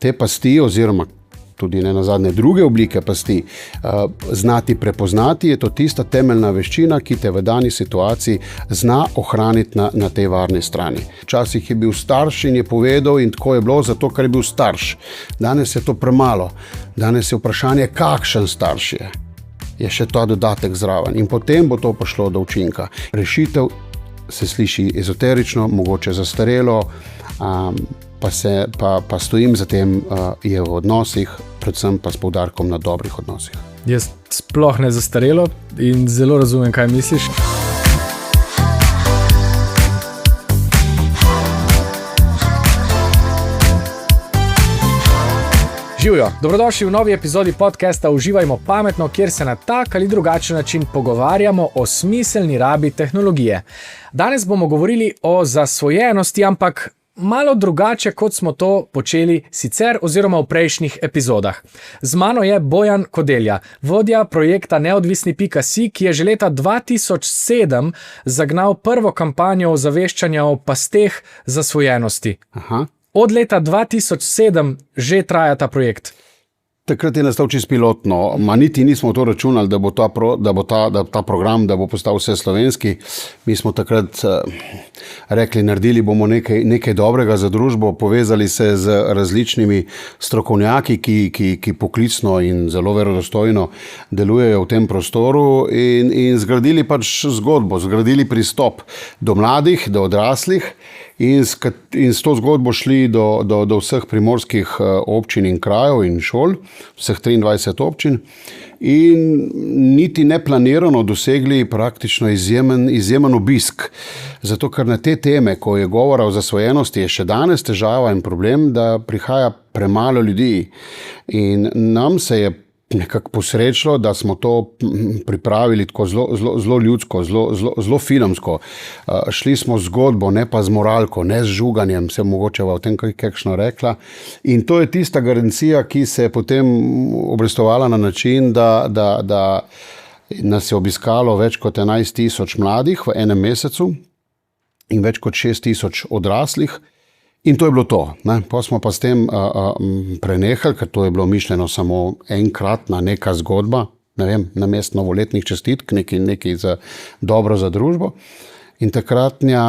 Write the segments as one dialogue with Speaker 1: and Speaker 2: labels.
Speaker 1: te pasti oziroma tudi ne nazadnje druge oblike pasti, znati prepoznati, je to tista temeljna veščina, ki te v dani situaciji zna ohraniti na tej varni strani. Včasih je bil starš in je povedal in tako je bilo, zato ker je bil starš. Danes je to premalo. Danes je vprašanje, kakšen starš je. Je še ta dodatek zraven in potem bo to prišlo do učinka. Rešitev se sliši ezoterično, mogoče zastarelo, pa stojim za tem, je v odnosih, predvsem pa s poudarkom na dobrih odnosih.
Speaker 2: Jaz sploh ne zastarelo in zelo razumem, kaj misliš. Živjo, dobrodošli v novi epizodi podcasta Uživajmo pametno, kjer se na tak ali drugačen način pogovarjamo o smiselni rabi tehnologije. Danes bomo govorili o zasvojenosti, ampak malo drugače, kot smo to počeli sicer oziroma v prejšnjih epizodah. Z mano je Bojan Kodelja, vodja projekta Neodvisni.si, ki je že leta 2007 zagnal prvo kampanjo ozaveščanja o pasteh zasvojenosti.
Speaker 1: Aha.
Speaker 2: Od leta 2007 že traja ta projekt.
Speaker 1: Takrat je nastal čisto pilotno, niti nismo to računali, da bo ta program, da bo postal vse slovenski. Mi smo takrat rekli, naredili bomo nekaj dobrega za družbo, povezali se z različnimi strokovnjaki, ki poklicno in zelo verodostojno delujejo v tem prostoru in zgradili pač zgodbo, zgradili pristop do mladih, do odraslih. In s to zgodbo šli do vseh primorskih občin in krajev in šol, vseh 23 občin, in niti neplanirano dosegli praktično izjemen obisk. Zato, ker na te teme, ko je govora o zasvojenosti, je še danes težava in problem, da prihaja premalo ljudi. In nam se je nekako posrečilo, da smo to pripravili tako zelo ljudsko, zelo filmsko. Šli smo z zgodbo, ne pa z moralko, ne z žuganjem, se mogoče v tem kakšno rekla. In to je tista garancija, ki se je potem obrestovala na način, da nas je obiskalo več kot 11,000 mladih v enem mesecu in več kot 6,000 odraslih. In to je bilo to. Pa smo pa s tem prenehali, ker to je bilo mišljeno samo enkratna neka zgodba, ne vem, namesto novoletnih čestitk, nekaj za dobro za družbo. In takratnja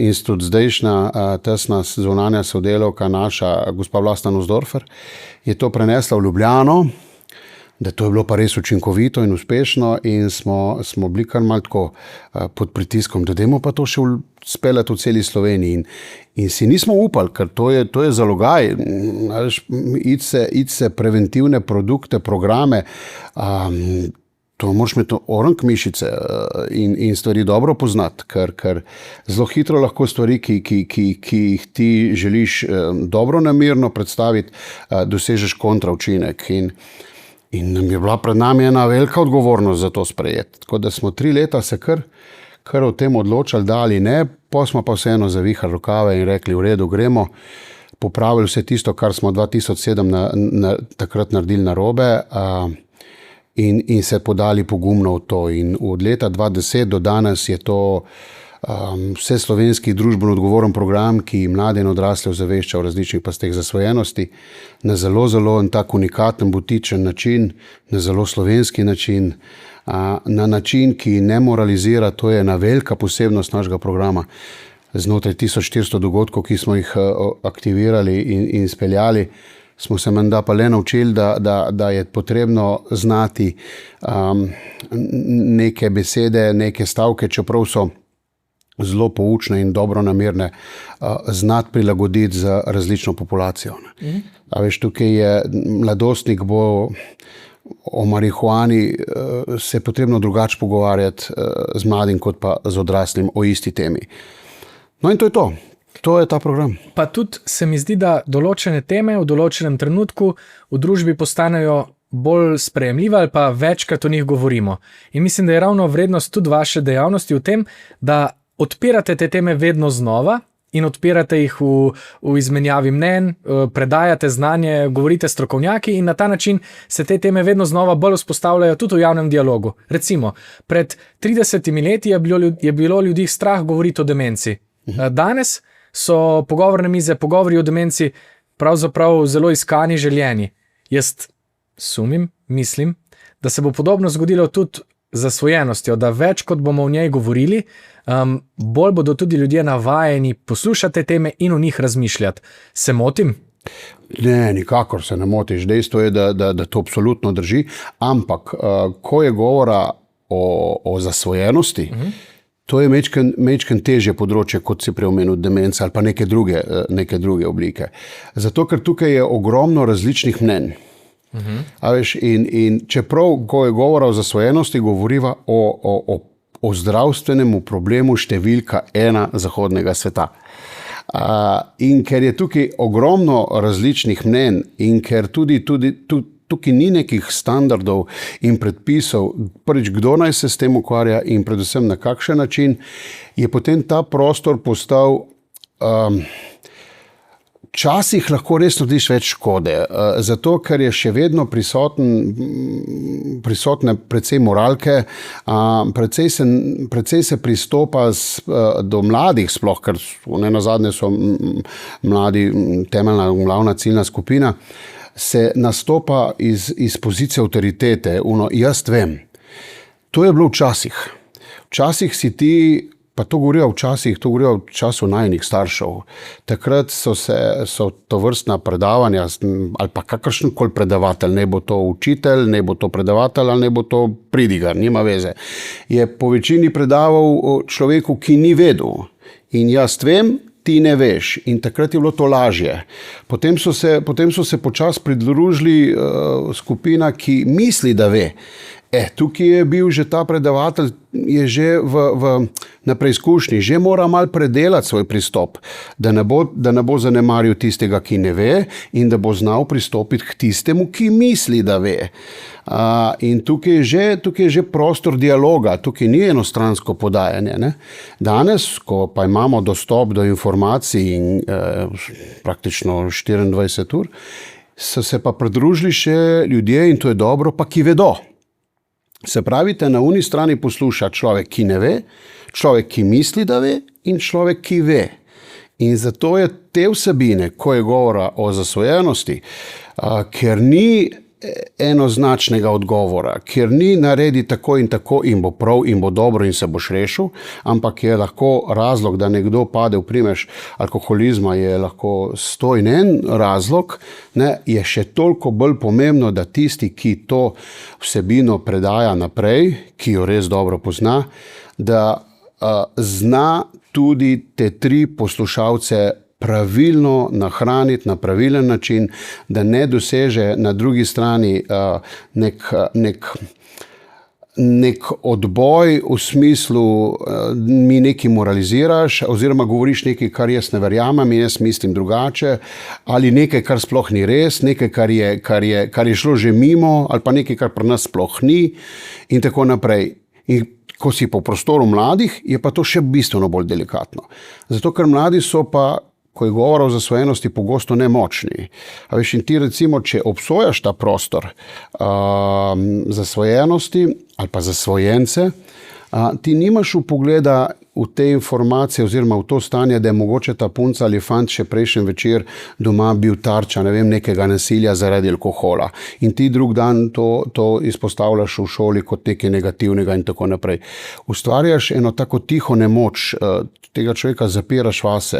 Speaker 1: in tudi zdajšnja tesna zunanja sodelavka naša, gospa Vlasta Nussdorfer, je to prenesla v Ljubljano, da to je bilo pa res učinkovito in uspešno in smo bili kar malo tako pod pritiskom, da dajmo pa to še speljati v celi Sloveniji. In si nismo upali, ker to je zalogaj, iti se preventivne produkte, programe, to moraš imeti orank mišice in stvari dobro poznati, ker zelo hitro lahko stvari, ki jih ti želiš dobro namerno predstaviti, dosežeš kontraučinek. In nam je bila pred nami ena velika odgovornost za to sprejeti. Tako da smo 3 leta se kar o tem odločali, dali ne, pa smo pa vseeno zavihali rokave in rekli, v redu, gremo, popravili vse tisto, kar smo 2007 takrat naredili narobe in se podali pogumno v to. In od leta 2010 do danes je to vse slovenski družbeno odgovoren program, ki mlade in odrasle ozavešča o različnih pasteh zasvojenosti na zelo en tak unikaten, butičen način, na zelo slovenski način, na način, ki ne moralizira, to je ena velika posebnost našega programa. Znotraj 1400 dogodkov, ki smo jih aktivirali in speljali, smo se menda pa le naučili, da je potrebno znati neke besede, neke stavke, čeprav so zelo poučne in dobronamerne, znati prilagoditi za različno populacijo. A veš, tukaj je mladostnik bo o marihuani se je potrebno drugače pogovarjati z mladim, kot pa z odraslim o isti temi. No in to je to. To je ta program.
Speaker 2: Pa tudi se mi zdi, da določene teme v določenem trenutku v družbi postanejo bolj sprejemljive ali pa večkrat o njih govorimo. In mislim, da je ravno vrednost tudi vaše dejavnosti v tem, da odpirate te teme vedno znova in odpirate jih v izmenjavi mnenj, predajate znanje, govorite strokovnjaki in na ta način se te teme vedno znova bolj vzpostavljajo tudi v javnem dialogu. Recimo, pred 30 leti je bilo ljudi strah govoriti o demenci. Danes so pogovorne mize, pogovori o demenci pravzaprav zelo iskani, željeni. Jaz mislim, da se bo podobno zgodilo tudi z zasvojenostjo, da več kot bomo o njej govorili, bolj bodo tudi ljudje navajeni poslušati te teme in o njih razmišljati. Se motim?
Speaker 1: Ne, nikakor se ne motiš. Dejstvo je, da to absolutno drži, ampak ko je govora o zasvojenosti, to je mečken težje področje, kot si preomenil demenca ali pa neke druge oblike. Zato, ker tukaj je ogromno različnih mnenj. A veš, in čeprav, ko je govora o zasvojenosti, govoriva o zdravstvenemu problemu številka 1 zahodnega sveta. In ker je tukaj ogromno različnih mnenj in ker tudi tukaj ni nekih standardov in predpisov, prvič, kdo naj se s tem ukvarja in predvsem na kakšen način, je potem ta prostor postal včasih lahko res narediš več škode, zato ker je še vedno prisotne precej moralke, precej se pristopa do mladih sploh, ker nenazadnje so mladi temeljna glavna ciljna skupina, se nastopa iz pozicije avtoritete, jaz vem. To je bilo včasih. Včasih si ti, pa to govorijo v času najinih staršev. Takrat so to vrstna predavanja ali pa kakršenkoli predavatelj, ne bo to učitelj, ne bo to predavatelj ali ne bo to pridigar, nima veze. Je po večini predaval človeku, ki ni vedel. In jaz vem, ti ne veš. In takrat je bilo to lažje. Potem so se počasi pridružili skupina, ki misli, da ve. Tukaj je bil že ta predavatelj, je že na preizkušnji, že mora malo predelati svoj pristop, da ne bo zanemaril tistega, ki ne ve, in da bo znal pristopiti k tistemu, ki misli, da ve. In tukaj je že prostor dialoga, tukaj ni enostransko podajanje. Ne? Danes, ko pa imamo dostop do informacij in praktično 24 ur, so se pa pridružili še ljudje, in to je dobro, pa ki vedo. Se pravi, te na uni strani posluša človek, ki ne ve, človek, ki misli, da ve, in človek, ki ve. In zato je te vsebine, ko je govora o zasvojenosti, ker ni enoznačnega odgovora, ker ni naredi tako in bo prav in bo dobro in se boš rešil, ampak je lahko razlog, da nekdo pade v primež alkoholizma, je lahko 101 razlog, ne, je še toliko bolj pomembno, da tisti, ki to vsebino predaja naprej, ki jo res dobro pozna, da zna tudi te 3 poslušalce pravilno nahraniti na pravilen način, da ne doseže na drugi strani nek odboj v smislu, mi nekaj moraliziraš oziroma govoriš nekaj, kar jaz ne verjamem in jaz mislim drugače, ali nekaj, kar sploh ni res, nekaj, kar je šlo že mimo, ali pa nekaj, kar pri nas sploh ni in tako naprej. In ko si po prostoru mladih, je pa to še bistveno bolj delikatno. Zato, ker mladi so pa, ko je govora o zasvojenosti, pogosto nemočni. A veš, in ti recimo, če obsojaš ta prostor zasvojenosti ali pa zasvojence, ti nimaš vpogleda v te informacije oziroma v to stanje, da je mogoče ta punca ali fant še prejšnji večer doma bil tarča, nekega nasilja zaradi alkohola. In ti drug dan to izpostavljaš v šoli kot nekaj negativnega in tako naprej. Ustvarjaš eno tako tiho nemoč, tega človeka zapiraš vase,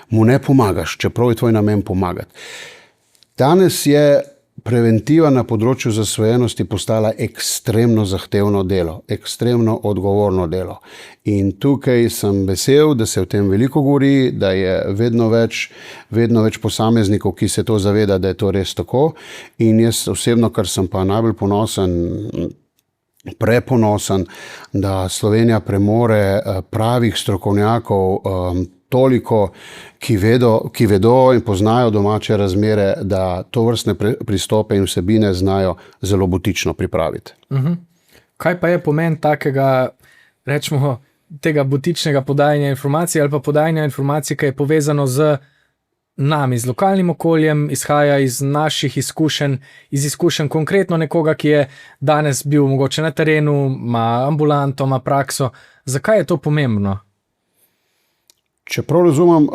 Speaker 1: mu ne pomagaš, čeprav je tvoj namen pomagati. Danes je preventiva na področju zasvojenosti postala ekstremno zahtevno delo, ekstremno odgovorno delo. In tukaj sem vesel, da se o tem veliko govori, da je vedno več posameznikov, ki se to zaveda, da je to res tako. In jaz osebno, kar sem pa najbolj preponosen, da Slovenija premore pravih strokovnjakov, toliko, ki vedo in poznajo domače razmere, da to vrstne pristope in vsebine znajo zelo butično pripraviti.
Speaker 2: Kaj pa je pomen takega, rečemo, tega butičnega podajanja informacij ali pa podajanja informacij, ki je povezano z nami, z lokalnim okoljem, izhaja iz naših izkušenj, iz izkušenj konkretno nekoga, ki je danes bil mogoče na terenu, ima ambulanto, ima prakso. Zakaj je to pomembno?
Speaker 1: Čeprav razumem,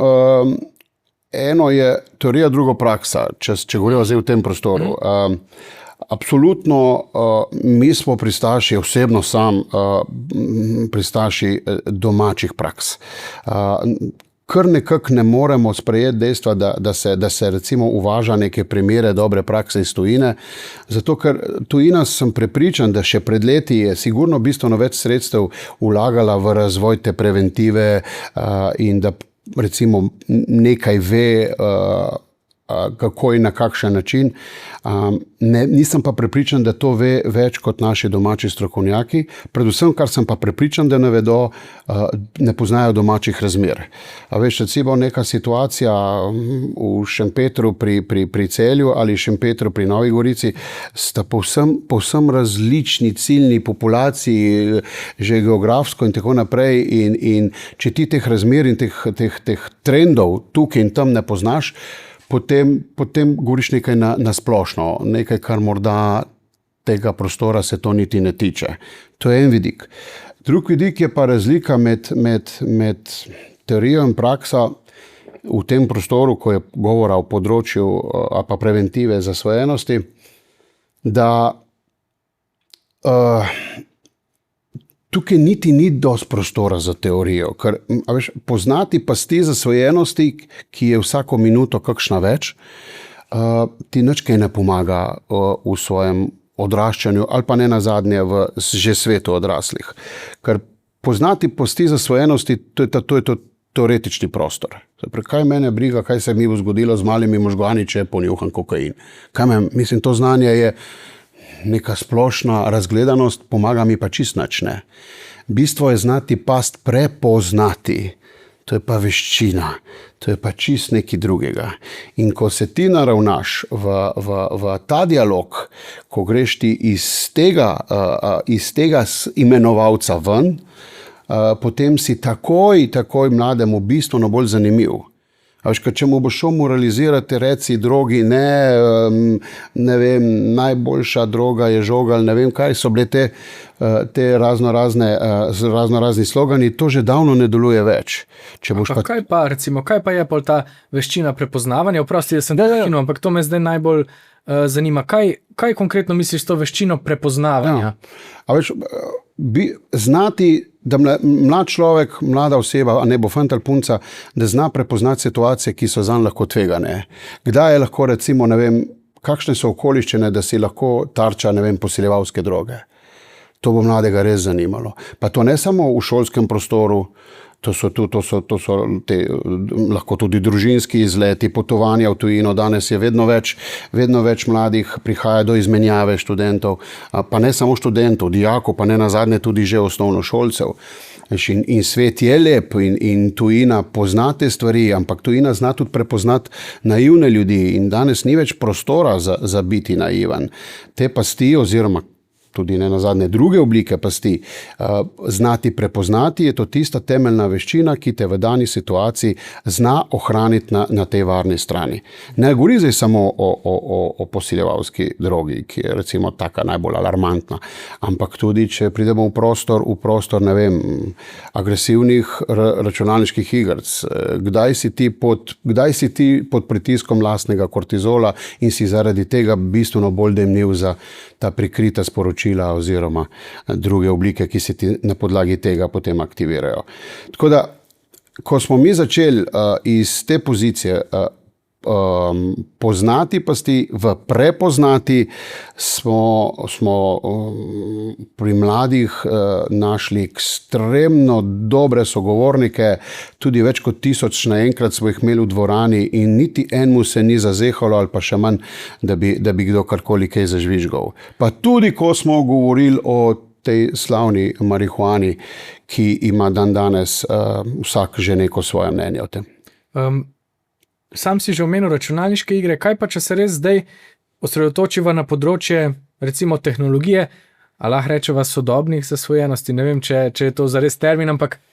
Speaker 1: eno je teorija, drugo praksa, če govorimo zdaj v tem prostoru. Absolutno, mi smo pristaši, osebno sam, pristaši domačih praks. Kar nekako ne moremo sprejeti dejstva, da se recimo uvaža neke primere dobre prakse iz tujine, zato ker tujina, sem prepričan, da še pred leti je sigurno bistveno več sredstev vlagala v razvoj te preventive in da recimo nekaj ve, kako in na kakšen način. Nisem pa prepričan, da to ve več kot naši domači strokovnjaki. Predvsem, kar sem pa prepričan, da ne vedo, ne poznajo domačih razmer. Veš, recimo neka situacija v Šempetru pri Celju ali Šempetru pri Novi Gorici sta povsem različni ciljni populaciji, že geografsko in tako naprej. In če ti teh razmer in teh trendov tukaj in tam ne poznaš, potem govoriš nekaj na splošno, nekaj, kar morda tega prostora se to niti ne tiče. To je en vidik. Drug vidik je pa razlika med teorijo in praksa v tem prostoru, ko je govora o področju ali pa preventive zasvojenosti, da tukaj niti ni dosti prostora za teorijo, ker veš, poznati pasti zasvojenosti, ki je vsako minuto kakšna več, ti nič kaj ne pomaga v svojem odraščanju ali pa ne nazadnje v že svetu odraslih. Ker poznati pasti zasvojenosti, to je to teoretični prostor. Kaj mene briga, kaj se mi bo zgodilo z malimi možgani, če ponjuham kokain. Mislim, to znanje je neka splošna razgledanost, pomaga mi pa čist nič ne. Bistvo je znati past prepoznati. To je pa veščina. To je pa čist nekaj drugega. In ko se ti naravnaš v ta dialog, ko greš ti iz tega imenovalca ven, potem si takoj mlademu bistveno bolj zanimiv. Če mu bo šel moralizirati, reci drogi, ne vem, najboljša droga je žoga, ali ne vem kaj, so bile te raznorazni slogani, to že davno ne deluje več.
Speaker 2: Kaj pa je pol ta veščina prepoznavanja? Oprosti, da sem prekinil, ampak to me zdaj najbolj zanima. Kaj konkretno misliš s to veščino prepoznavanja?
Speaker 1: Znati, da mlad človek, mlada oseba, a ne bo fant ali punca, da zna prepoznati situacije, ki so zanj lahko tvegane. Kdaj je lahko, recimo, ne vem, kakšne so okoliščine, da si lahko tarča, ne vem, posiljevalske droge. To bo mladega res zanimalo. Pa to ne samo v šolskem prostoru, to so lahko tudi družinski izleti, potovanja v tujino. Danes je vedno več mladih prihaja do izmenjave študentov, pa ne samo študentov, dijakov, pa ne nazadnje tudi že osnovnošolcev. In svet je lep in tujina pozna te stvari, ampak tujina zna tudi prepoznati naivne ljudi in danes ni več prostora za biti naivan. Te pasti oziroma tudi ne nazadnje druge oblike pasti, znati prepoznati, je to tista temeljna veščina, ki te v dani situaciji zna ohraniti na tej varni strani. Ne govori zdaj samo o posiljevalski drogi, ki je recimo taka najbolj alarmantna, ampak tudi, če pridemo v prostor, ne vem, agresivnih računalniških igrc, kdaj si ti pod pritiskom lastnega kortizola in si zaradi tega bistveno bolj dojemljiv za ta prikrita sporočila oziroma druge oblike, ki se ti na podlagi tega potem aktivirajo. Tako da, ko smo mi začeli iz te pozicije poznati pasti, v prepoznati, smo pri mladih našli ekstremno dobre sogovornike, tudi več kot 1000 naenkrat smo jih imeli v dvorani in niti enemu se ni zazehalo ali pa še manj, da bi kdo karkoli kaj zažvižgal. Pa tudi, ko smo govorili o tej slavni marihuani, ki ima danes vsak že neko svoje mnenje o tem.
Speaker 2: Sam si že omenil računalniške igre, kaj pa če se res zdaj osredotočiva na področje recimo tehnologije, a lahko rečeva sodobnih zasvojenosti, ne vem, če je to zares termin, ampak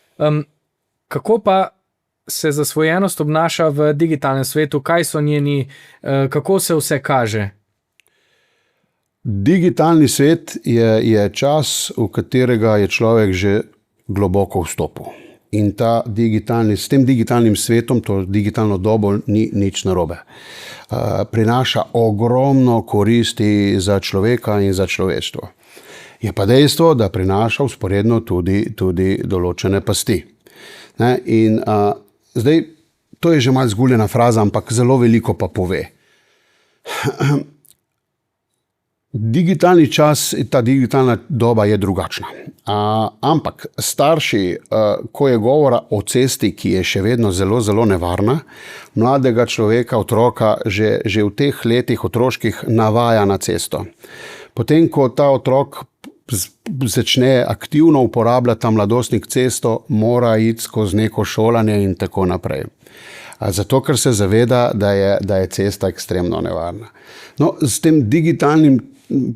Speaker 2: kako pa se zasvojenost obnaša v digitalnem svetu, kaj so njeni, kako se vse kaže?
Speaker 1: Digitalni svet je čas, v katerega je človek že globoko vstopil. in s tem digitalnim svetom, to digitalno dobo, ni nič narobe. Prinaša ogromno koristi za človeka in za človeštvo. Je pa dejstvo, da prinaša vzporedno tudi določene pasti. Ne? In zdaj, to je že malo zguljena fraza, ampak zelo veliko pa pove. Digitalni čas, ta digitalna doba je drugačna. Ampak starši, ko je govora o cesti, ki je še vedno zelo, zelo nevarna, mladega človeka, otroka, že v teh letih otroških navaja na cesto. Potem, ko ta otrok začne aktivno uporabljati ta mladostnik cesto, mora iti skozi neko šolanje in tako naprej. Zato, ker se zaveda, da je cesta ekstremno nevarna. No, s tem digitalnim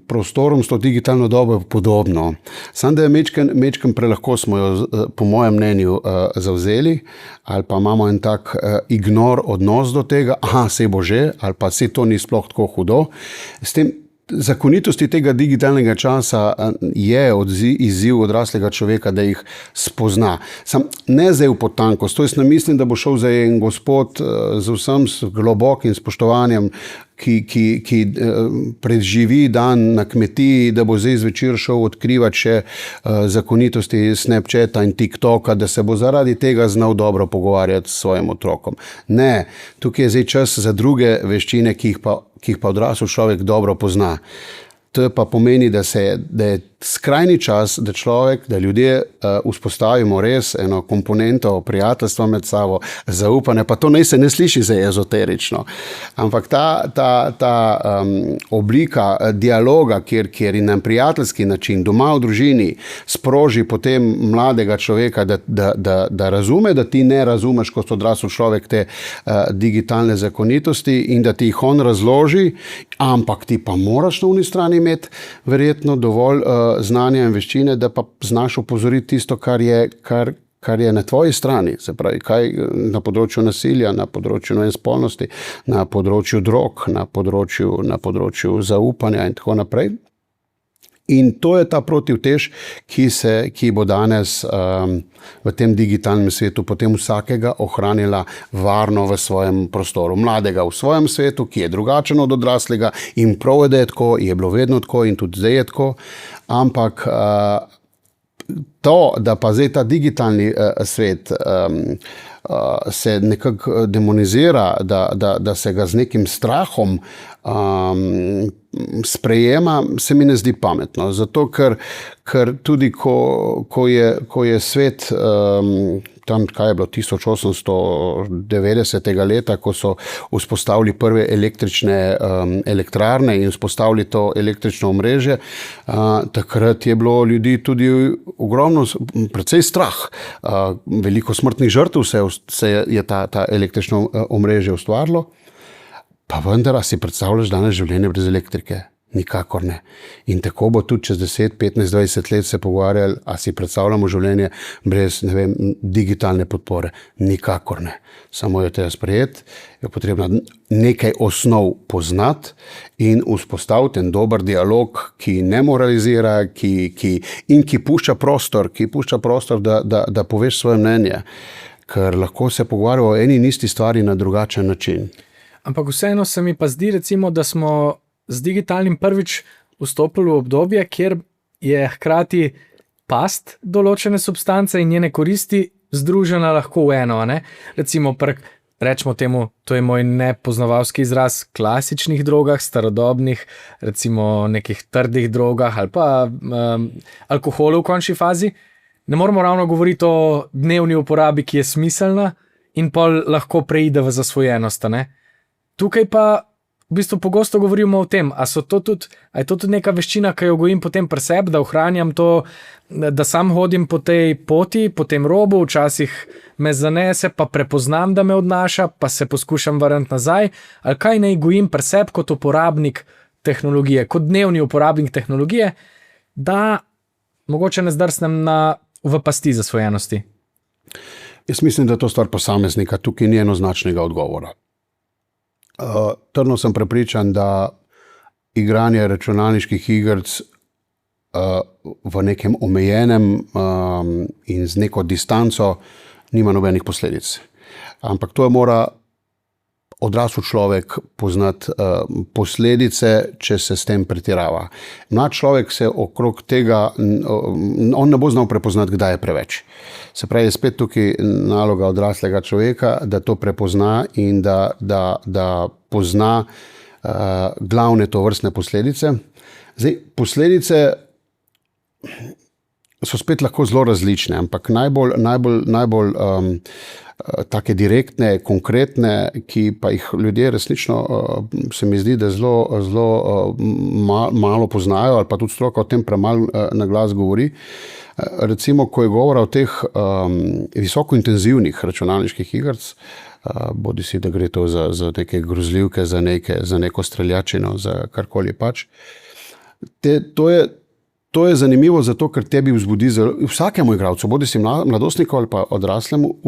Speaker 1: prostorom, s to digitalno dobo je podobno. Samo da je mečken prelahko smo jo, po mojem mnenju, zavzeli, ali pa imamo en tak ignor odnos do tega, sej bo že, ali pa sej to ni sploh tako hudo. S tem zakonitosti tega digitalnega časa je izziv odraslega človeka, da jih spozna. Sam ne zdaj v podtankost, to jaz ne mislim, da bo šel zdaj en gospod z vsem globokim spoštovanjem, ki preživi dan na kmetiji, da bo zdaj zvečer šel odkrivati še zakonitosti Snapchata in TikToka, da se bo zaradi tega znal dobro pogovarjati s svojim otrokom. Ne, tukaj je zdaj čas za druge veščine, ki jih pa odrasel človek dobro pozna. To pa pomeni, da je skrajni čas, da ljudje vzpostavimo res eno komponento prijateljstva med sabo, zaupanje, pa to se ne sliši za ezoterično. Ampak ta oblika dialoga, kjer in na prijateljski način, doma v družini, sproži potem mladega človeka, da razume, da ti ne razumeš kot odrasel človek te digitalne zakonitosti in da ti jih on razloži, ampak ti pa moraš na uni strani imeti verjetno dovolj znanja in veščine, da pa znaš opozoriti tisto, kar je na tvoji strani, se pravi, kaj na področju nasilja, na področju spolnosti, na področju drog, na področju zaupanja in tako naprej. In to je ta protivtež, ki bo danes v tem digitalnem svetu potem vsakega ohranila varno v svojem prostoru. Mladega v svojem svetu, ki je drugačen od odraslega in prav je, da je tako, je bilo vedno tako in tudi zdaj je tako, ampak to, da pa zdaj ta digitalni svet se nekako demonizira, da se ga z nekim strahom sprejema, se mi ne zdi pametno. Zato, ker tudi ko je svet tam, kaj je bilo, 1890. leta, ko so vzpostavili prve električne elektrarne in vzpostavili to električno omrežje, takrat je bilo ljudi tudi ogromno, precej strah. Veliko smrtnih žrtev se je ta električno omrežje ustvarilo. Pa vendar, a si predstavljaš danes življenje brez elektrike? Nikakor ne. In tako bo tudi čez 10, 15, 20 let se pogovarjali, a si predstavljamo življenje brez, digitalne podpore? Nikakor ne. Samo jo treba sprejeti, je potrebno nekaj osnov poznati in vzpostaviti en dober dialog, ki ne moralizira, ki pušča prostor, da poveš svoje mnenje, ker lahko se pogovarjamo o eni in isti stvari na drugačen način.
Speaker 2: Ampak vseeno se mi pa zdi, recimo, da smo z digitalnim prvič vstopili v obdobje, kjer je hkrati past določene substance in njene koristi združena lahko v eno. Ne? Recimo, rečemo temu, to je moj nepoznavalski izraz, klasičnih drogah, starodobnih, recimo nekih trdih drogah ali pa alkoholu v končni fazi. Ne moramo ravno govoriti o dnevni uporabi, ki je smiselna in pol lahko preide v zasvojenost. Ne? Tukaj pa v bistvu pogosto govorimo o tem, a je to tudi neka veščina, ki jo gojim potem pri sebi, da ohranjam to, da sam hodim po tej poti, po tem robu, včasih me zanese, pa prepoznam, da me odnaša, pa se poskušam vrniti nazaj, ali kaj naj gojim pri sebi kot uporabnik tehnologije, kot dnevni uporabnik tehnologije, da mogoče ne zdrsnem v pasti zasvojenosti.
Speaker 1: Jaz mislim, da je to stvar posameznika, tukaj ni enoznačnega odgovora. Trdno sem prepričan, da igranje računalniških igric v nekem omejenem in z neko distanco nima nobenih posledic. Ampak to mora odrasel človek poznati posledice, če se s tem pretirava. Mlad človek se okrog tega, on ne bo znal prepoznati, kdaj je preveč. Se pravi, je spet tukaj naloga odraslega človeka, da to prepozna in da pozna glavne tovrstne posledice. Zdaj, posledice so spet lahko zelo različne, ampak najbolj take direktne, konkretne, ki pa jih ljudje resnično se mi zdi, da zelo malo poznajo ali pa tudi stroka o tem premalo na glas govori. Recimo, ko je govora o teh visokointenzivnih računalniških igrc, bodi si, da gre to za neke grozljivke, za neko streljačino, za karkoli pač. To je zanimivo zato, ker tebi vzbudi vsakemu igralcu, bodi si mladostniku ali pa odraslemu,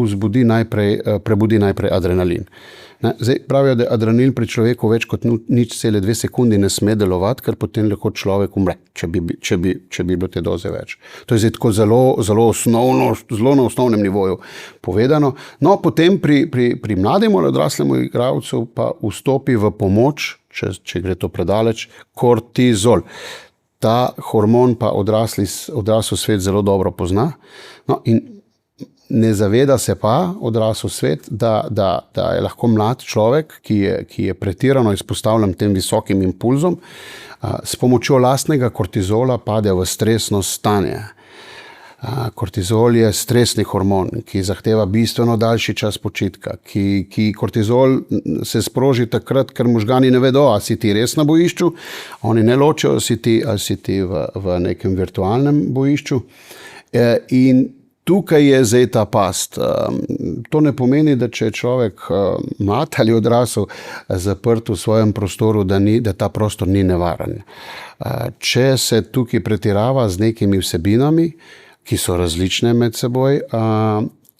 Speaker 1: prebudi najprej adrenalin. Zdaj pravijo, da adrenalin pri človeku več kot 0,2 sekundi ne sme delovati, ker potem lahko človek umre, če bi bilo te doze več. To je zdaj tako zelo na osnovnem nivoju povedano. No, potem pri mlademu ali odraslemu igralcu pa vstopi v pomoč, če gre to predaleč, kortizol. Ta hormon pa odrasel svet zelo dobro pozna. No, in ne zaveda se pa odrasel svet, da je lahko mlad človek, ki je pretirano izpostavljen tem visokim impulzom, s pomočjo lastnega kortizola pade v stresno stanje. Kortizol je stresni hormon, ki zahteva bistveno daljši čas počitka, ki kortizol se sproži takrat, ker možgani ne vedo, ali si ti res na bojišču, oni ne ločijo, ali si ti v nekem virtualnem bojišču. In tukaj je zdaj ta past. To ne pomeni, da če je človek mlad ali odrasel zaprt v svojem prostoru, da ta prostor ni nevaren. Če se tukaj pretirava z nekimi vsebinami, ki so različne med seboj,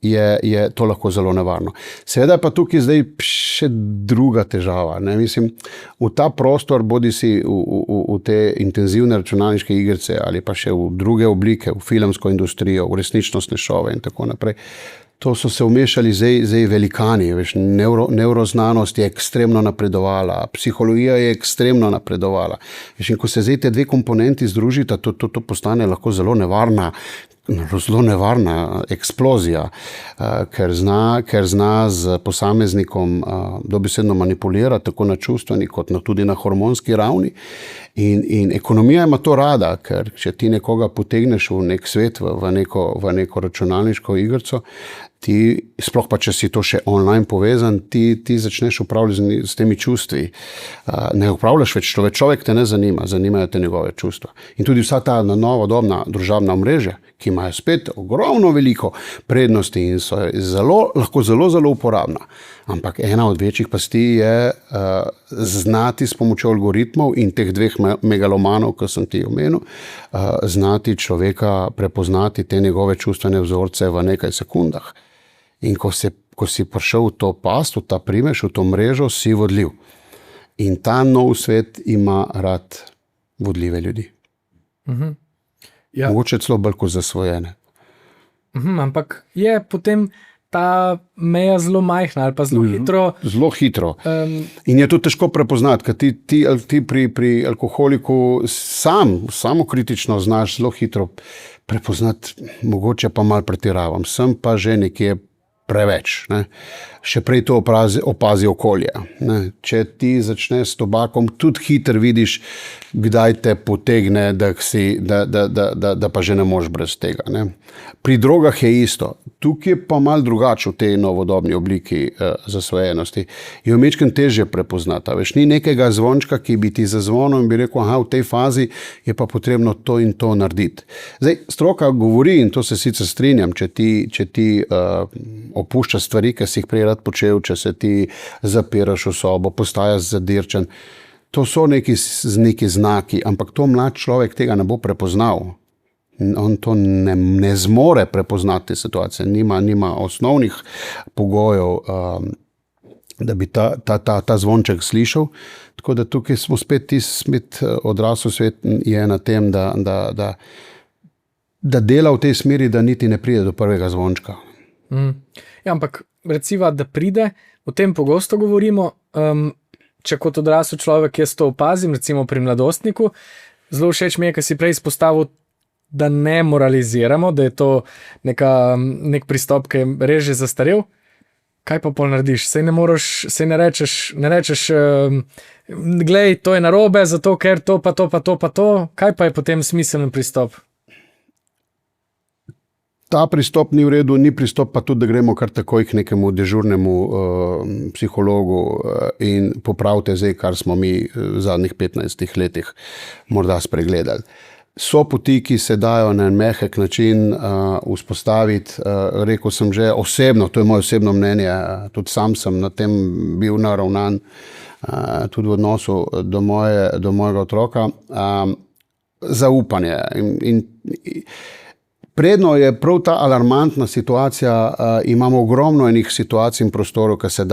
Speaker 1: je to lahko zelo nevarno. Seveda pa tukaj zdaj še druga težava. Mislim, v ta prostor, bodi si v te intenzivne računalniške igrice ali pa še v druge oblike, v filmsko industrijo, v resničnostne šove in tako naprej, to so se vmešali zdaj velikani. Neuroznanost je ekstremno napredovala, psihologija je ekstremno napredovala. In ko se zdaj te dve komponenti združita, to postane lahko zelo nevarna eksplozija, ker zna z posameznikom dobesedno manipulirati tako na čustveni kot tudi na hormonski ravni. In ekonomija ima to rada, ker če ti nekoga potegneš v nek svet, v neko računalniško igrico, ti, sploh pa če si to še online povezan, ti začneš upravljati s temi čustvi. Ne upravljaš več, človek te ne zanima, zanimajo te njegove čustva. In tudi vsa ta novodobna družabna omrežja, ki imajo spet ogromno veliko prednosti in so lahko zelo uporabna. Ampak ena od večjih pasti je znati s pomočjo algoritmov in teh dveh megalomanov, ki sem ti omenil, znati človeka prepoznati te njegove čustvene vzorce v nekaj sekundah. In ko si prišel v to past, v ta primež, v to mrežo, si vodljiv. In ta nov svet ima rad vodljive ljudi. Ja. Mogoče celo bolj kot zasvojene.
Speaker 2: Ampak je potem ta meja zelo majhna ali pa zelo hitro.
Speaker 1: Zelo hitro. In je to težko prepoznati, ker ti pri alkoholiku samokritično znaš zelo hitro prepoznati, mogoče pa malo pretiravam, sem pa že nekje preveč. Ne? Še prej to opazi okolje. Ne? Če ti začneš s tobakom, tudi hitro vidiš, kdaj te potegne, da pa že ne moreš brez tega. Ne? Pri drogah je isto. Tukaj je pa malo drugače v tej novodobni obliki zasvojenosti. Je vmečkrat težje prepoznati. Veš, ni nekega zvončka, ki bi ti zazvonil in bi rekel, v tej fazi je pa potrebno to in to narediti. Zdaj, stroka govori, in to se sicer strinjam, če ti opuščaš stvari, ki si jih prej rad počel, če se ti zapiraš v sobo, postajaš zadirčen. To so neki znaki, ampak to mlad človek tega ne bo prepoznal. On to ne zmore prepoznati situacije, nima osnovnih pogojev da bi ta zvonček slišal. Tako da tukaj smo spet odrasel svet je na tem, da dela v tej smeri, da niti ne pride do prvega zvončka.
Speaker 2: Ja, ampak reciva, da pride, o tem pogosto govorimo, če kot odrasel človek jaz to opazim, recimo pri mladostniku, zelo všeč mi je, ker si prej izpostavil, da ne moraliziramo, da je to nek pristop, ki je res že zastarel. Kaj pa pol narediš? Sej ne rečeš, glej, to je narobe, zato ker to pa to. Kaj pa je potem smiseln pristop?
Speaker 1: Ta pristop ni v redu, ni pristop pa tudi, da gremo kar takoj k nekemu dežurnemu psihologu in popravite zdaj, kar smo mi v zadnjih 15 letih morda spregledali. So poti, ki se dajo na en mehek način vzpostaviti, rekel sem že osebno, to je moje osebno mnenje, tudi sam sem na tem bil naravnan, tudi v odnosu do mojega otroka, zaupanje in predno je prav ta alarmantna situacija, imamo ogromno enih situacij in prostorov, ki se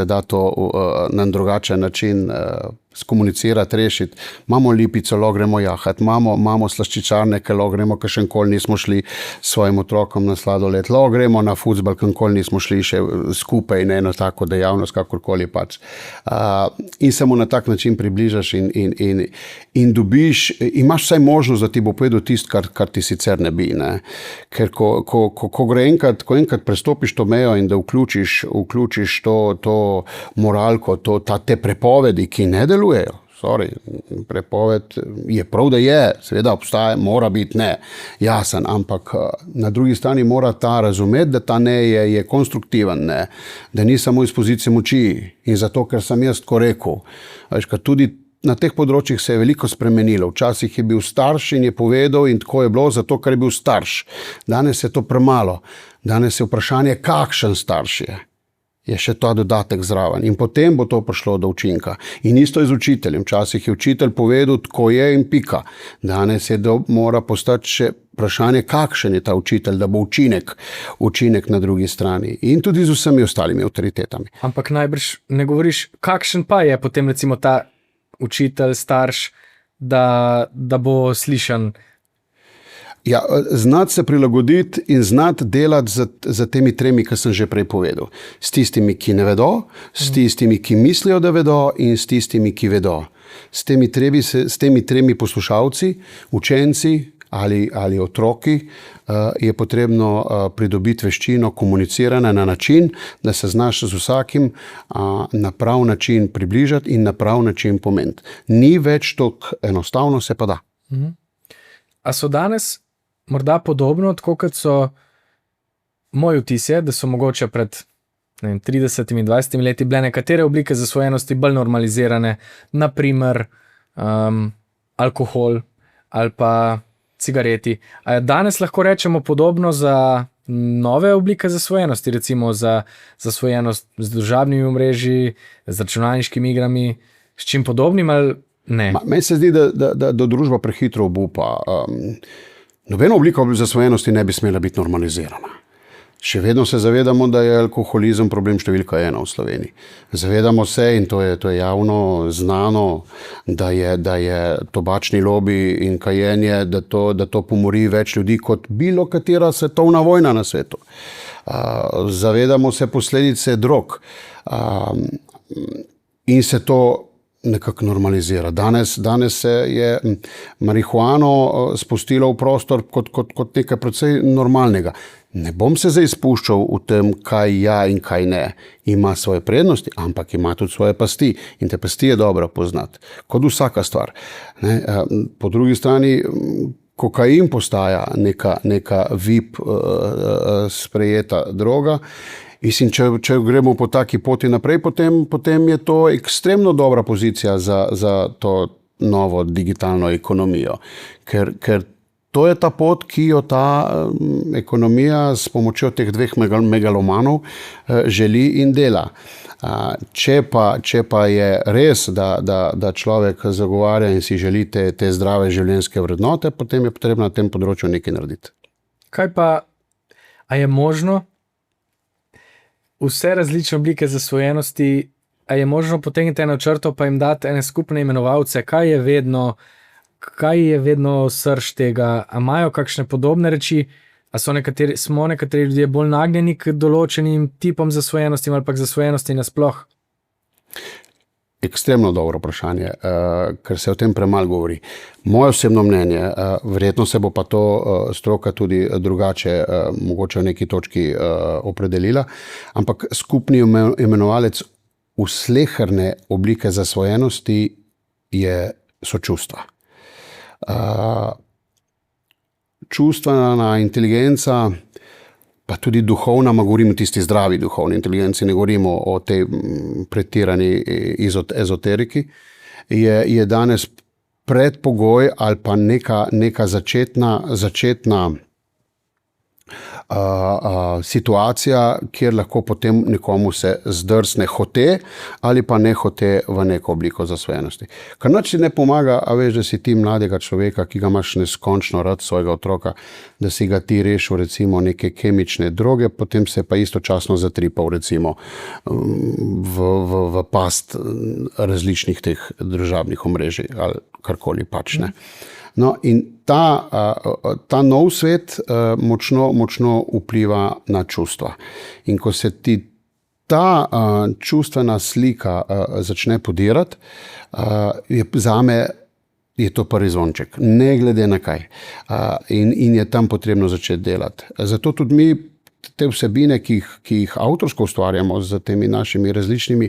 Speaker 1: da to na drugačen način skomunicirati, rešiti. Imamo Lipico, lahko gremo jahati, imamo slaščičarne, ki lahko gremo, ki še nikoli nismo šli s svojim otrokom na sladoled, lahko gremo na fuzbal, ki nikoli nismo šli še skupaj na eno tako dejavnost, kakorkoli pač. In se mu na tak način približaš in dobiš, imaš vsaj možnost, da ti bo povedal tisto, kar ti sicer ne bi. Ne? Ker ko enkrat prestopiš to mejo in da vključiš to moralko, te prepovedi, ki ne delujejo. Prepoved je prav, da je, seveda obstaja, mora biti ne, jasen, ampak na drugi strani mora ta razumeti, da ta ne je konstruktiven, ne, da ni samo iz pozicije moči in zato, ker sem jaz tako rekel. Veš, tudi na teh področjih se je veliko spremenilo. Včasih je bil starš in je povedal in tako je bilo, zato ker je bil starš. Danes je to premalo. Danes je vprašanje, kakšen starš je še ta dodatek zraven. In potem bo to prišlo do učinka. In isto je z učiteljem. Včasih je učitelj povedal, tako je in pika. Danes mora postati še vprašanje, kakšen je ta učitelj, da bo učinek na drugi strani. In tudi z vsemi ostalimi avtoritetami.
Speaker 2: Ampak najbrž ne govoriš, kakšen pa je potem recimo ta učitelj, starš, da bo slišan.
Speaker 1: Ja, znati se prilagoditi in znati delati za temi tremi, ki sem že prej povedal. S tistimi, ki ne vedo, s tistimi, ki mislijo, da vedo in s tistimi, ki vedo. S temi tremi poslušalci, učenci ali otroki je potrebno pridobiti veščino komuniciranja na način, da se znaš z vsakim na prav način približati in na prav način pomeniti. Ni več toliko enostavno, se pa da.
Speaker 2: A so danes morda podobno, tako kot so moj vtis je, da so mogoče pred 30-20 leti bile nekatere oblike zasvojenosti bolj normalizirane, naprimer alkohol ali pa cigareti. A danes lahko rečemo podobno za nove oblike zasvojenosti, recimo za zasvojenost z družabnimi omrežji, z računalniškimi igrami, s čim podobnim ali ne?
Speaker 1: Meni se zdi, da družba prehitro obupa. Nobena oblika zasvojenosti ne bi smela biti normalizirana. Še vedno se zavedamo, da je alkoholizem problem številka 1 v Sloveniji. Zavedamo se, in to je javno znano, da je tobačni lobi in kajenje, da to pomori več ljudi kot bilo katera svetovna vojna na svetu. Zavedamo se posledice drog in se to nekako normalizira. Danes se je marihuano spustilo v prostor kot nekaj precej normalnega. Ne bom se zdaj spuščal v tem, kaj ja in kaj ne. Ima svoje prednosti, ampak ima tudi svoje pasti. In te pasti je dobro poznati, kot vsaka stvar. Ne? Po drugi strani, kokain postaja neka VIP sprejeta droga. In če gremo po taki poti naprej, potem je to ekstremno dobra pozicija za to novo digitalno ekonomijo. Ker to je ta pot, ki jo ta ekonomija s pomočjo teh dveh megalomanov želi in dela. Če pa je res, da človek zagovarja in si želi te zdrave življenjske vrednote, potem je potrebno na tem področju nekaj narediti.
Speaker 2: Kaj pa, a je možno vse različne oblike zasvojenosti, a je možno potegniti eno črto pa jim dati ene skupne imenovalce, kaj je vedno srž tega, a imajo kakšne podobne reči, a smo nekateri ljudje bolj nagnjeni k določenim tipom zasvojenosti ali pa k zasvojenosti nasploh?
Speaker 1: Ekstremno dobro vprašanje, ker se o tem premalo govori. Moje osebno mnenje, verjetno se bo pa to stroka tudi drugače, mogoče v neki točki opredelila, ampak skupni imenovalec sleherne oblike zasvojenosti so čustva. Čustvena inteligenca, pa tudi duhovna, govorimo o tisti zdravi duhovni inteligenci, ne govorimo o tej pretirani ezoteriki, je danes predpogoj ali pa neka začetna situacija, kjer lahko potem nekomu se zdrsne hote ali pa ne hote v neko obliko zasvojenosti. Kar nič ti ne pomaga, a veš, da si ti mladega človeka, ki ga imaš neskončno rad, svojega otroka, da si ga ti rešil recimo neke kemične droge, potem se pa istočasno zatripal recimo v past različnih teh družabnih omrežij ali karkoli pač, ne. No, in ta nov svet močno vpliva na čustva. In ko se ti ta čustvena slika začne podirati, zame je to prvi zvonček, ne glede na kaj. In je tam potrebno začeti delati. Zato tudi mi te vsebine, ki jih avtorsko ustvarjamo z temi našimi različnimi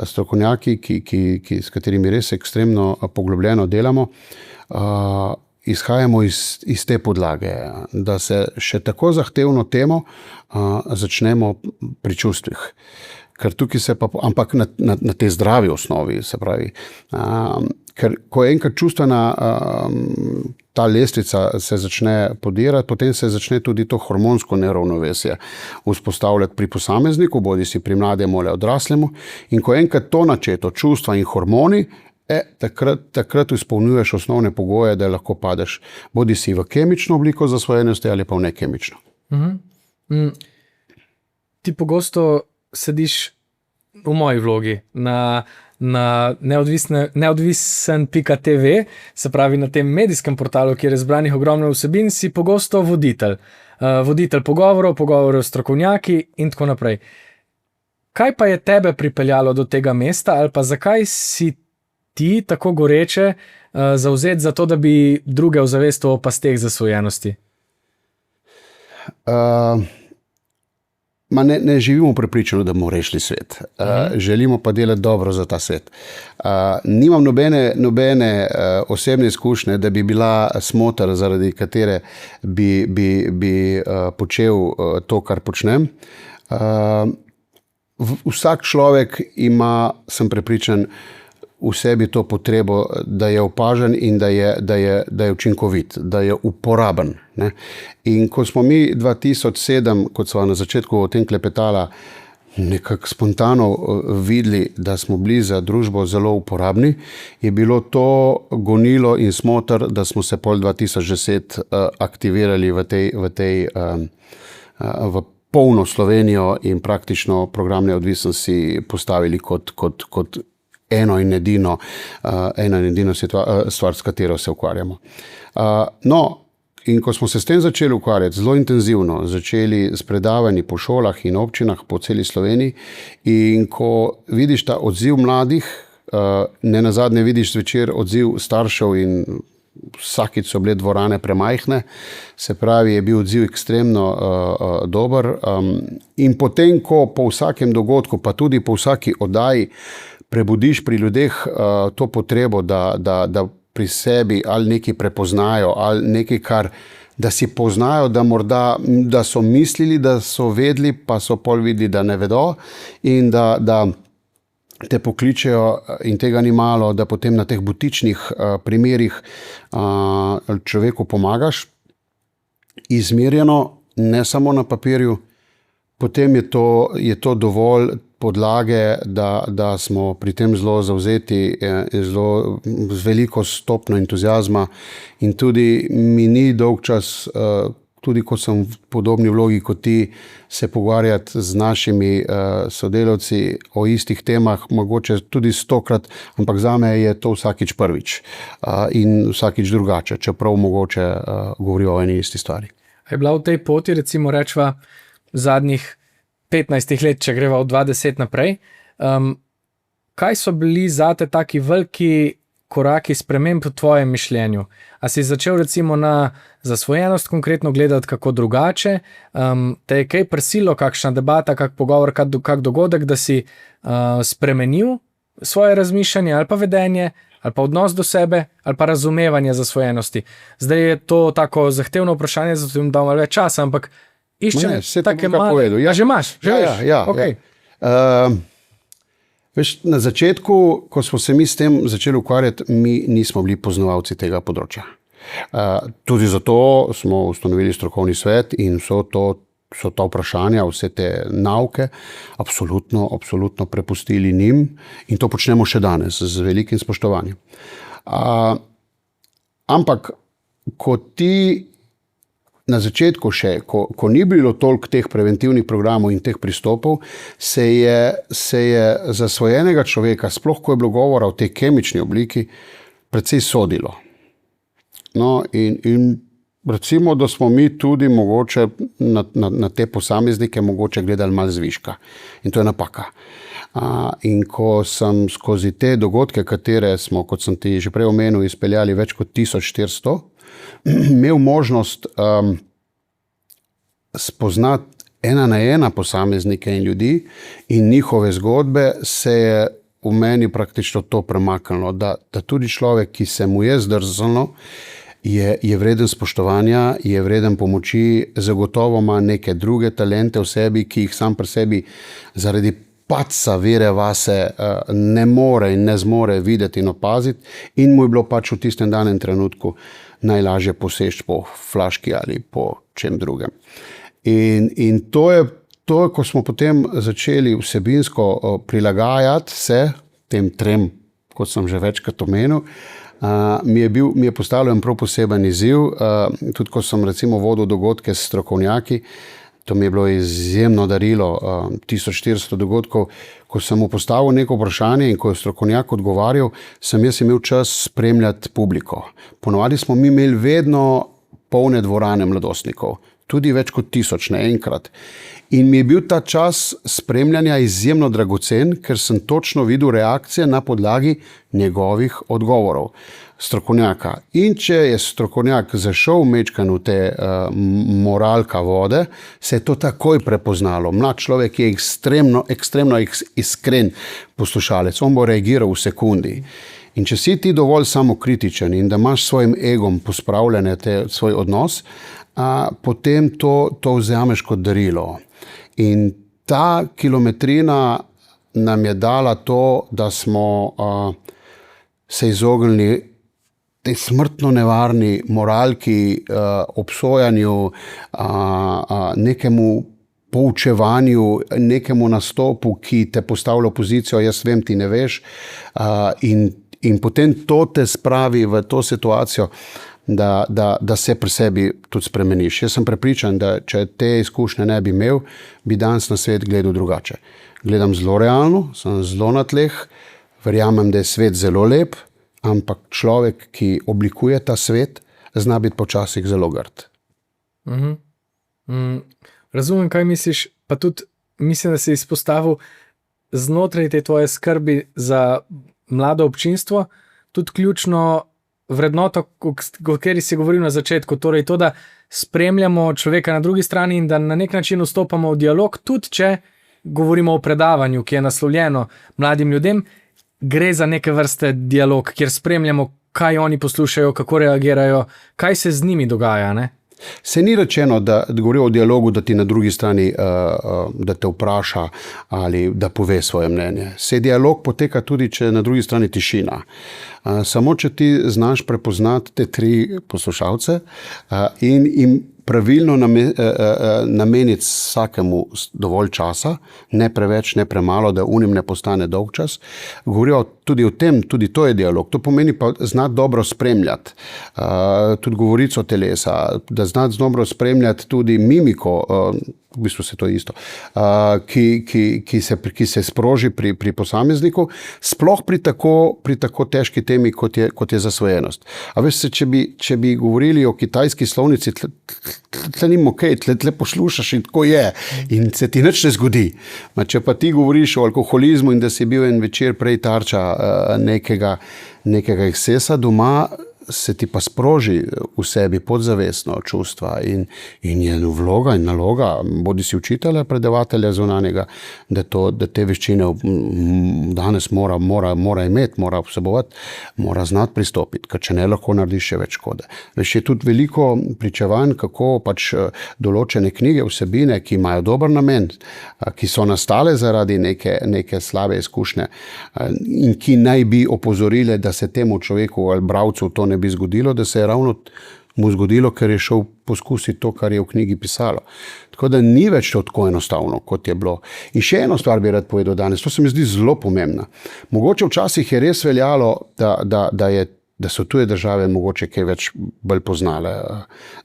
Speaker 1: strokovnjaki, s katerimi res ekstremno poglobljeno delamo, izhajamo iz te podlage, da se še tako zahtevno temo začnemo pri čustvih. Ker tukaj se pa, ampak na tej zdravi osnovi, se pravi. Ker ko enkrat čustvena ta lestvica se začne podirati, potem se začne tudi to hormonsko neravnovesje vzpostavljati pri posamezniku, bodisi pri mlademu ali odraslemu. In ko enkrat to načeto, čustva in hormoni, takrat izpolnjuješ osnovne pogoje, da lahko padeš bodisi v kemično obliko zasvojenosti ali pa v nekemično.
Speaker 2: Ti pogosto sediš v moji vlogi na neodvisen.tv, se pravi na tem medijskem portalu, kjer je zbranih ogromno vsebin, si pogosto voditelj. Voditelj pogovorov s strokovnjaki in tako naprej. Kaj pa je tebe pripeljalo do tega mesta ali pa zakaj si ti tako goreče zavzeti za to, da bi druge ozavestil o pasteh zasvojenosti?
Speaker 1: Ne živimo prepričano, da bomo rešili svet. Želimo pa delati dobro za ta svet. Nimam nobene osebne izkušnje, da bi bila smotar, zaradi katere bi počel to, kar počnem. Vsak človek ima, sem prepričan, v sebi to potrebo, da je opažen in da je učinkovit, da je uporaben, ne. In ko smo mi 2007, kot sva na začetku o tem klepetala, nekako spontano videli, da smo bili za družbo zelo uporabni, je bilo to gonilo in smoter, da smo se pol 2010 aktivirali v polno Slovenijo in praktično program Neodvisnosti postavili kot eno in edino stvar, s katero se ukvarjamo. No, in ko smo se s tem začeli ukvarjati zelo intenzivno, začeli s predavanji po šolah in občinah po celi Sloveniji, in ko vidiš ta odziv mladih, ne nazadnje vidiš zvečer odziv staršev in vsakič so bile dvorane premajhne, se pravi, je bil odziv ekstremno dober. In potem, ko po vsakem dogodku, pa tudi po vsaki oddaji, prebudiš pri ljudeh to potrebo, da pri sebi ali nekaj prepoznajo, ali nekaj, da si poznajo, da so mislili, da so vedeli, pa so pol videli, da ne vedo, in da te pokličejo, in tega ni malo, da potem na teh butičnih primerih človeku pomagaš, izmerjeno, ne samo na papirju, potem je to dovolj podlage, da smo pri tem zelo zavzeti, z veliko stopno entuziazma, in tudi mi ni dolg čas, tudi ko sem v podobni vlogi kot ti, se pogovarjati z našimi sodelavci o istih temah, mogoče tudi 100-krat, ampak zame je to vsakič prvič in vsakič drugače, čeprav mogoče govorijo o eni isti stvari.
Speaker 2: Je bila v tej poti, recimo rečva, zadnjih 15 let, če greva od 20 naprej, kaj so bili zate taki veliki koraki sprememb v tvojem mišljenju? A si začel recimo na zasvojenost konkretno gledati kako drugače? Te je kaj prisilo, kakšna debata, kak pogovor, kak dogodek, da si spremenil svoje razmišljanje ali pa vedenje, ali pa odnos do sebe, ali pa razumevanje zasvojenosti? Zdaj je to tako zahtevno vprašanje, zato jim dam malo več časa, ampak iščem take male...
Speaker 1: Ja,
Speaker 2: že imaš? Že veš?
Speaker 1: Ja.
Speaker 2: Okay.
Speaker 1: Veš, na začetku, ko smo se mi s tem začeli ukvarjati, mi nismo bili poznavalci tega področja. Tudi zato smo ustanovili strokovni svet in so ta vprašanja, vse te nauke absolutno prepustili njim in to počnemo še danes z velikim spoštovanjem. Ampak, ko ti na začetku še, ko ni bilo toliko teh preventivnih programov in teh pristopov, se je zasvojenega človeka, sploh ko je bilo govora o tej kemični obliki, precej sodilo. No, in recimo, da smo mi tudi mogoče na te posameznike mogoče gledali malo zviška. In to je napaka. In ko sem skozi te dogodke, katere smo, kot sem ti že prej omenil, izpeljali več kot 1400, imel možnost spoznati ena na ena posameznike in ljudi in njihove zgodbe, se je v meni praktično to premaknilo, da tudi človek, ki se mu je zdrznilo, je vreden spoštovanja, je vreden pomoči, zagotovo ima neke druge talente v sebi, ki jih sam pri sebi zaradi paca vere vase ne more in ne zmore videti in opaziti in mu je bilo pač v tistem danem trenutku najlažje poseči po flaški ali po čem drugem. In to je, ko smo potem začeli vsebinsko prilagajati se tem trem, kot sem že večkrat omenil, mi je postavljen prav poseben izziv, tudi ko sem recimo vodil dogodke s strokovnjaki, to mi je bilo izjemno darilo, 1400 dogodkov, ko sem mu postavil neko vprašanje in ko je strokovnjak odgovarjal, sem jaz imel čas spremljati publiko. Ponovadi smo mi imeli vedno polne dvorane mladostnikov, tudi več kot 1000 naenkrat. In mi je bil ta čas spremljanja izjemno dragocen, ker sem točno videl reakcije na podlagi njegovih odgovorov strokovnjaka. In če je strokovnjak zašel mečkan v te moralka vode, se je to takoj prepoznalo. Mlad človek je ekstremno iskren poslušalec, on bo reagiral v sekundi. In če si ti dovolj samokritičen in da imaš svojim egom pospravljene svoj odnos, potem to vzameš kot darilo. In ta kilometrina nam je dala to, da smo se izognili tej smrtno nevarni moralki, obsojanju, nekemu poučevanju, nekemu nastopu, ki te postavlja v pozicijo, jaz vem, ti ne veš, in potem to te spravi v to situacijo, da se pri sebi tudi spremeniš. Jaz sem prepričan, da če te izkušnje ne bi imel, bi danes na svet gledal drugače. Gledam zelo realno, sem zelo na tleh, verjamem, da je svet zelo lep, ampak človek, ki oblikuje ta svet, zna biti počasih zelo grd.
Speaker 2: Razumem, kaj misliš, pa tudi mislim, da si izpostavil znotraj te tvoje skrbi za mlado občinstvo, tudi ključno vrednoto, o kateri si govoril na začetku, torej to, da spremljamo človeka na drugi strani in da na nek način vstopamo v dialog, tudi če govorimo o predavanju, ki je naslovljeno mladim ljudem, gre za neke vrste dialog, kjer spremljamo, kaj oni poslušajo, kako reagirajo, kaj se z njimi dogaja, ne?
Speaker 1: Se ni rečeno, da govori o dialogu, da ti na drugi strani, da te vpraša ali da pove svoje mnenje. Se dialog poteka tudi, če na drugi strani tišina. Samo, če ti znaš prepoznati te tri poslušalce in jim pravilno nameniti vsakemu dovolj časa, ne preveč, ne premalo, da unim ne postane dolg čas. Govorijo tudi o tem, tudi to je dialog. To pomeni pa znati dobro spremljati, tudi govorico telesa, da znati dobro spremljati tudi mimiko, v bistvu se to je isto, ki se sproži pri posamezniku, sploh pri tako težki temi, kot je zasvojenost. A veš se, če bi govorili o kitajski slovnici, tle nimo kaj, tle poslušaš in tako je in se ti nič ne zgodi. Če pa ti govoriš o alkoholizmu in da si bil en večer prej tarča nekega ekscesa doma, se ti pa sproži v sebi podzavestno čustva in je vloga in naloga, bodi si učitelja, predavatelja zunanjega, da te veščine danes mora imeti, mora vsebovati, mora znati pristopiti, ker če ne, lahko narediš še več škode. Veš, je tudi veliko pričevanj, kako pač določene knjige, vsebine, ki imajo dober namen, ki so nastale zaradi neke slabe izkušnje in ki naj bi opozorile, da se temu človeku ali bralcu to ne bi zgodilo, da se je ravno mu zgodilo, ker je šel poskusiti to, kar je v knjigi pisalo. Tako da ni več to tako enostavno, kot je bilo. In še eno stvar bi rad povedal danes, to se mi zdi zelo pomembna. Mogoče včasih je res veljalo, da so tuje države mogoče kaj več bolj poznale.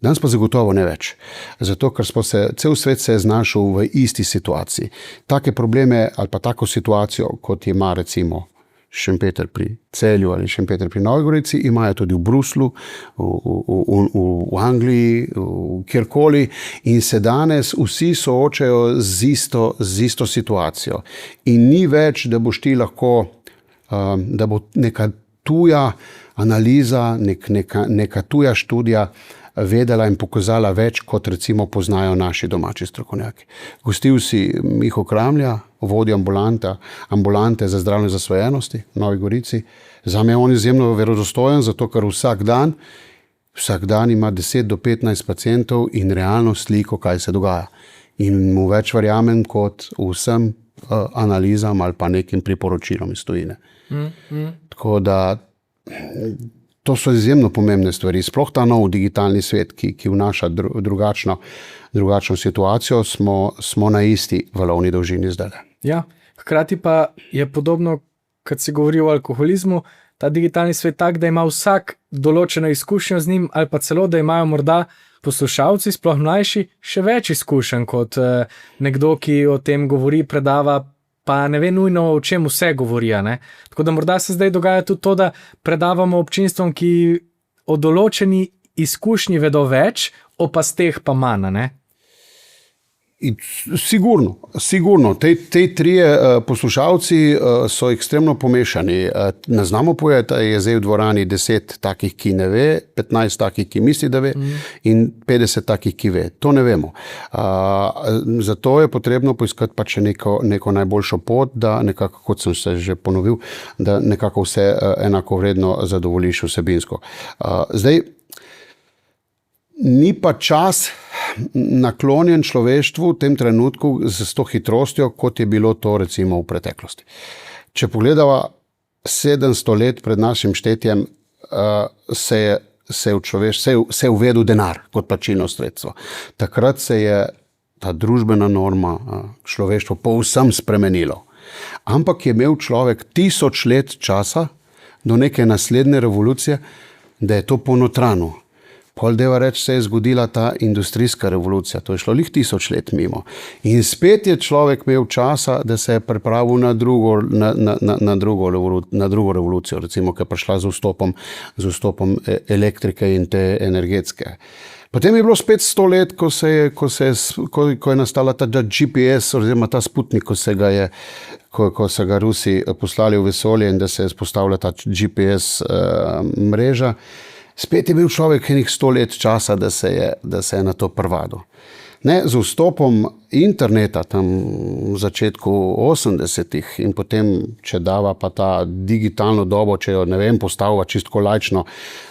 Speaker 1: Danes pa zagotovo ne več. Zato, ker cel svet se je znašel v isti situaciji. Take probleme ali pa tako situacijo, kot ima recimo Šempeter pri Celju ali Šempeter pri Novi Gorici, imajo tudi v Bruslu, v Angliji, kjerkoli in se danes vsi soočajo z isto situacijo. In ni več, da boš ti lahko, da bo neka tuja analiza, neka tuja študija vedela in pokazala več, kot recimo poznajo naši domači strokovnjaki. Gostil si Miho Kramlja, vodja ambulante za zdravljenje zasvojenosti v Novi Gorici. Zame je on izjemno verodostojen, zato ker vsak dan ima 10 do 15 pacientov in realno sliko, kaj se dogaja. In mu več verjamem kot vsem analizam ali pa nekim priporočilom iz tujine. Tako da to so izjemno pomembne stvari. Sploh ta nov digitalni svet, ki vnaša drugačno situacijo, smo na isti valovni dolžini zdaj.
Speaker 2: Ja, hkrati pa je podobno, kad se govori o alkoholizmu, ta digitalni svet tak, da ima vsak določeno izkušnjo z njim ali pa celo, da imajo morda poslušalci, sploh mlajši, še več izkušenj kot nekdo, ki o tem govori, predava, pa ne ve nujno, o čem vse govorijo. Tako da morda se zdaj dogaja tudi to, da predavamo občinstvom, ki o določeni izkušnji vedo več, o pasteh pa manj, ne?
Speaker 1: Sigurno. Te trije poslušalci so ekstremno pomešani. Ne znamo povedati, je zdaj v dvorani 10 takih, ki ne ve, 15 takih, ki misli, da ve in 50 takih, ki ve. To ne vemo. Zato je potrebno poiskati pač neko najboljšo pot, da nekako, kot sem se že ponovil, da nekako vse enako vredno zadovoljiš vsebinsko. Zdaj, ni pa čas naklonjen človeštvu v tem trenutku z to hitrostjo, kot je bilo to recimo v preteklosti. Če pogledava 700 let pred našim štetjem, se je uvedel denar kot plačilno sredstvo. Takrat se je ta družbena norma, človeštvo povsem spremenilo. Ampak je imel človek 1000 let časa do neke naslednje revolucije, da je to ponotranil. Pol deva reči, se je zgodila ta industrijska revolucija, to je šlo lih 1000 let mimo. In spet je človek imel časa, da se je pripravil na drugo revolucijo, recimo, ki je prišla z vstopom elektrike in te energetske. Potem je bilo spet 100 let, ko je nastala ta GPS oziroma ta Sputnik, ko se ga Rusi poslali v vesolje in da se je vzpostavila ta GPS mreža. Spet je bil človek enih 100 let časa, da se je na to privadil. Z vstopom interneta tam v začetku 80-ih in potem, če dava pa ta digitalno dobo, če jo, ne vem, postavlja čisto laično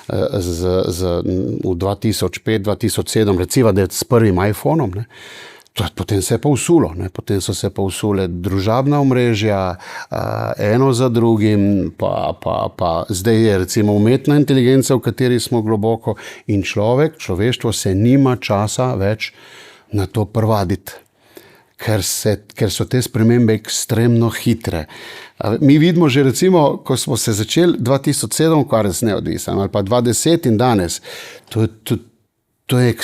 Speaker 1: v 2005-2007, recimo, da je s prvim iPhonom, Potem se je pa usulo, potem so se pa usule družabna omrežja, eno za drugim, pa zdaj je recimo umetna inteligenca, v kateri smo globoko, in človeštvo se nima časa več na to prvaditi, ker so te spremembe ekstremno hitre. Mi vidimo že recimo, ko smo se začeli 2007 ukvarjati z neodvisnim, ali pa 2010 in danes, to je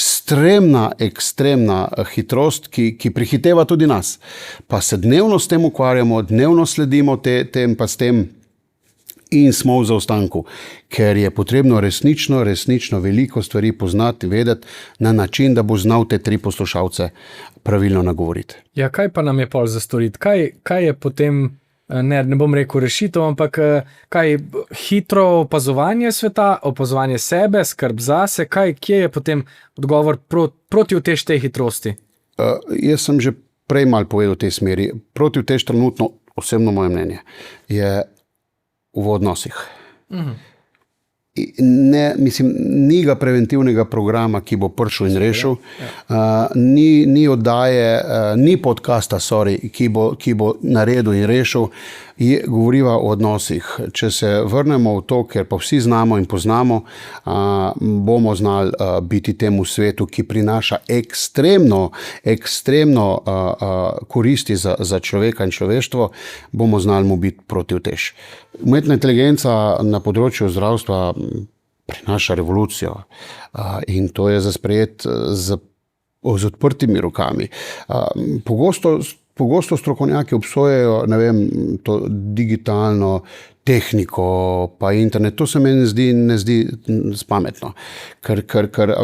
Speaker 1: ekstremna hitrost, ki prehiteva tudi nas. Pa se dnevno s tem ukvarjamo, dnevno sledimo tem pa s tem in smo v zaostanku, ker je potrebno resnično veliko stvari poznati, vedeti na način, da bo znal te 3 poslušalce pravilno nagovoriti.
Speaker 2: Ja, kaj pa nam je pol za storiti? Kaj je potem, ne bom rekel rešitev, ampak kaj hitro opazovanje sveta, opazovanje sebe, skrb zase, kje je potem odgovor proti utež tej hitrosti?
Speaker 1: Jaz sem že prej malo povedal v tej smeri. Proti utež trenutno, osebno moje mnenje, je v odnosih. Ni ga preventivnega programa, ki bo prišel in rešil. Ni oddaje, ni podcasta, ki bo naredil in rešil. Govoriva o odnosih. Če se vrnemo v to, ker pa vsi znamo in poznamo, bomo znali biti temu svetu, ki prinaša ekstremno koristi za človeka in človeštvo, bomo znali mu biti proti utež. Umetna inteligenca na področju zdravstva prinaša revolucijo in to je za sprejeti z odprtimi rokami. Pogosto strokovnjaki obsojajo, to digitalno tehniko pa internet. To se meni ne zdi spametno. Ker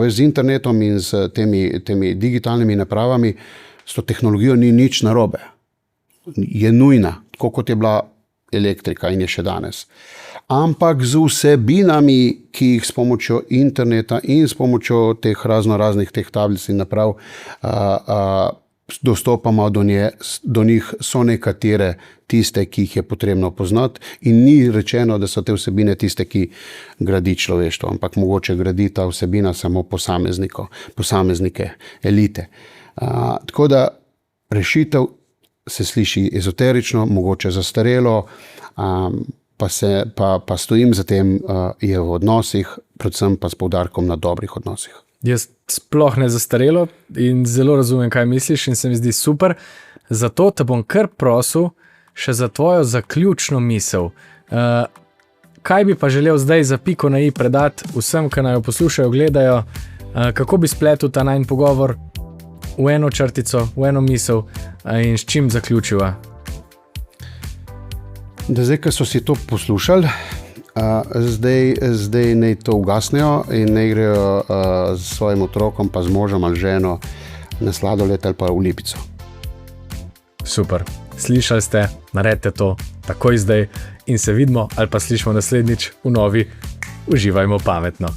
Speaker 1: z internetom in s temi digitalnimi napravami s to tehnologijo ni nič narobe. Je nujna, tako kot je bila elektrika in je še danes. Ampak z vsebinami, ki jih s pomočjo interneta in s pomočjo teh raznih teh tablic in naprav dostopamo do njih, so nekatere tiste, ki jih je potrebno poznati, in ni rečeno, da so te vsebine tiste, ki gradi človeštvo, ampak mogoče gradi ta vsebina samo posameznike, elite. Tako da rešitev se sliši ezoterično, mogoče zastarelo, pa stojim za tem, je v odnosih, predvsem pa s poudarkom na dobrih odnosih.
Speaker 2: Jaz sploh ne zastarelo in zelo razumem, kaj misliš, in se mi zdi super. Zato te bom kar prosil še za tvojo zaključno misel. Kaj bi pa želel zdaj za piko na i predati vsem, ki naj jo poslušajo, gledajo, kako bi spletel ta najin pogovor v eno črtico, v eno misel in s čim zaključiva?
Speaker 1: Da zdaj, ko so si to poslušali, zdaj naj to ugasnejo in naj grejo s svojim otrokom pa z možem ali ženo na sladoled ali pa v Lipico.
Speaker 2: Super. Slišali ste, naredite to takoj zdaj in se vidimo ali pa slišimo naslednjič v novi Uživajmo pametno.